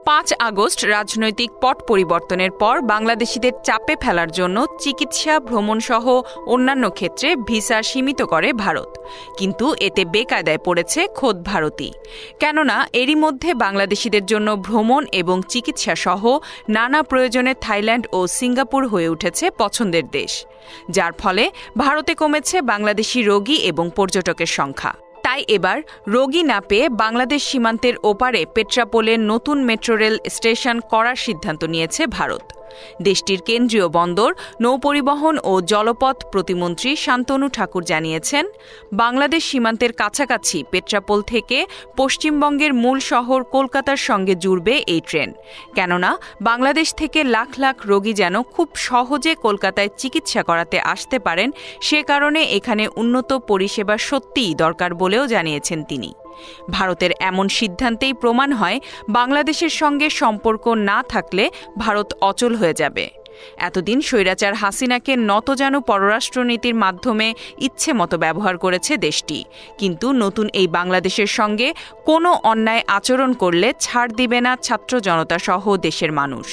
5 August রাজনৈতিক পট পরিবর্তনের পর বাংলাদেশিদের চাপে ফেলার জন্য চিকিৎসা, ভ্রমণসহ অন্যান্য ক্ষেত্রে ভিসা সীমিত করে ভারত। কিন্তু এতে বেকায়দায় পড়েছে খোদ ভারতই। কেননা এরই মধ্যে বাংলাদেশিদের জন্য ভ্রমণ এবং চিকিৎসা সহ নানা প্রয়োজনে থাইল্যান্ড ও সিঙ্গাপুর হয়ে উঠেছে পছন্দের দেশ, যার ফলে ভারতে কমেছে বাংলাদেশি রোগী এবং পর্যটকের সংখ্যা। তাই এবার রোগী না পেয়ে বাংলাদেশ সীমান্তের ওপারে পেট্রাপোলে নতুন মেট্রো রেল স্টেশন করার সিদ্ধান্ত নিয়েছে ভারত। দেশটির কেন্দ্রীয় বন্দর, নৌপরিবহন ও জলপথ প্রতিমন্ত্রী শান্তনু ঠাকুর জানিয়েছেন, বাংলাদেশ সীমান্তের কাছাকাছি পেট্রাপোল থেকে পশ্চিমবঙ্গের মূল শহর কলকাতার সঙ্গে জুড়বে এই ট্রেন। কেননা বাংলাদেশ থেকে লাখ লাখ রোগী যেন খুব সহজে কলকাতায় চিকিৎসা করাতে আসতে পারেন, সে কারণে এখানে উন্নত পরিষেবা সত্যিই দরকার বলেও জানিয়েছেন তিনি। ভারতের এমন সিদ্ধান্তেই প্রমাণ হয়, বাংলাদেশের সঙ্গে সম্পর্ক না থাকলে ভারত অচল হয়ে যাবে। এতদিন স্বৈরাচার হাসিনাকে নতজানু পররাষ্ট্রনীতির মাধ্যমে ইচ্ছে মতো ব্যবহার করেছে দেশটি, কিন্তু নতুন এই বাংলাদেশের সঙ্গে কোনো অন্যায় আচরণ করলে ছাড় দিবে না ছাত্র জনতা সহ দেশের মানুষ।